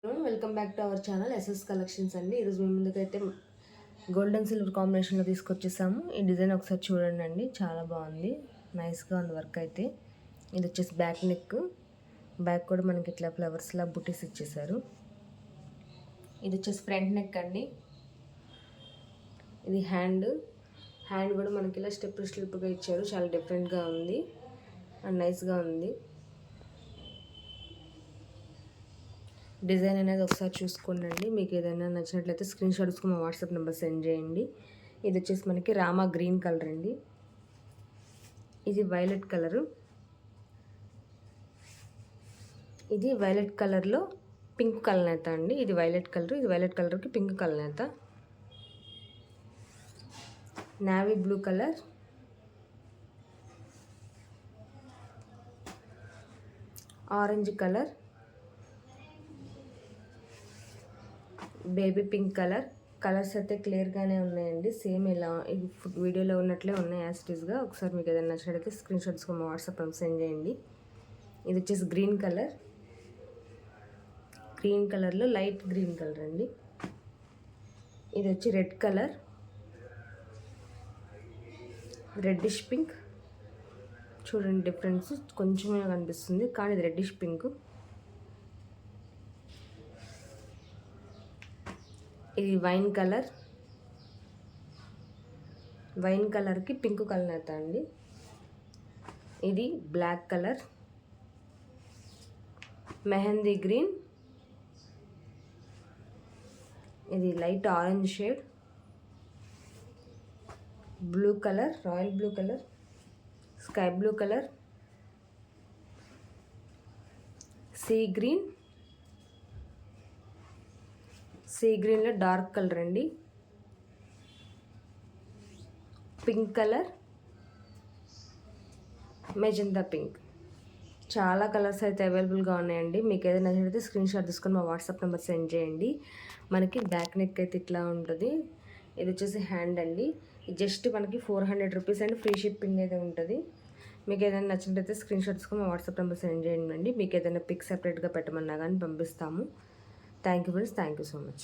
Welcome back to our channel SS collections అండి. ఈరోజు మీ ముందుకైతే గోల్డెన్ సిల్వర్ కాంబినేషన్లో తీసుకొచ్చేసాము. ఈ డిజైన్ ఒకసారి చూడండి అండి, చాలా బాగుంది, నైస్గా ఉంది వర్క్ అయితే. ఇది వచ్చేసి బ్యాక్ నెక్, బ్యాక్ కూడా మనకి ఇట్లా ఫ్లవర్స్లా బుటీస్ ఇచ్చేసారు. ఇది వచ్చేసి ఫ్రంట్ నెక్ అండి. ఇది హ్యాండ్ కూడా మనకి ఇలా స్టెప్గా ఇచ్చారు, చాలా డిఫరెంట్గా ఉంది అండ్ నైస్గా ఉంది. డిజైన్ అనేది ఒకసారి చూసుకోండి. మీకు ఏదైనా నచ్చినట్లయితే స్క్రీన్ షాట్ తీసుకుని మా వాట్సాప్ నెంబర్ సెండ్ చేయండి. ఇది వచ్చేసి మనకి రామా గ్రీన్ కలర్ అండి. ఇది వైలెట్ కలరు. ఇది వైలెట్ కలర్లో పింక్ కలనేత అండి. ఇది వైలెట్ కలర్, ఇది వైలెట్ కలర్కి పింక్ కలనేత. Navy blue colour, orange colour, baby pink colour. Colours అయితే క్లియర్గానే ఉన్నాయండి, సేమ్ ఇలా వీడియోలో ఉన్నట్లే ఉన్నాయి యాజ్ ఇట్ ఈస్గా. ఒకసారి మీకు ఏదైనా నచ్చినట్లయితే స్క్రీన్ షాట్ తీసుకొని మా వాట్సాప్ సెండ్ చేయండి. ఇది వచ్చేసి గ్రీన్ కలర్, గ్రీన్ కలర్లో లైట్ గ్రీన్ కలర్ అండి. ఇది వచ్చి రెడ్ కలర్, రెడ్డిష్ పింక్. చూడండి డిఫరెన్స్ కొంచెమే కనిపిస్తుంది, కానీ ఇది రెడ్డిష్ పింక్. ఇది వైన్ కలర్, వైన్ కలర్కి పింక్ కలర్ అవుతా అండి. ఇది బ్లాక్ కలర్, మెహందీ గ్రీన్, ఇది light orange shade, blue colour, royal blue colour, sky blue colour, sea green, sea గ్రీన్లో డార్క్ కలర్ అండి, పింక్ కలర్, మెజెంతా పింక్. చాలా కలర్స్ అయితే అవైలబుల్గా ఉన్నాయండి. మీకు ఏదైనా నచ్చితే స్క్రీన్ షాట్ తీసుకొని మా వాట్సాప్ నెంబర్ సెండ్ చేయండి. మనకి బ్యాక్ నెక్ అయితే ఇట్లా ఉంటుంది. ఇది వచ్చేసి హ్యాండ్ అండి. జస్ట్ మనకి 400 రూపీస్ అండి, ఫ్రీ షిప్పింగ్ అయితే ఉంటుంది. మీకు ఏదైనా నచ్చినట్లయితే స్క్రీన్ షాట్ తీసుకొని మా వాట్సాప్ నెంబర్ సెండ్ చేయండి. మీకు ఏదైనా పిక్ సెపరేట్గా పెట్టమన్నా కానీ పంపిస్తాము. Thank you friends, thank you so much.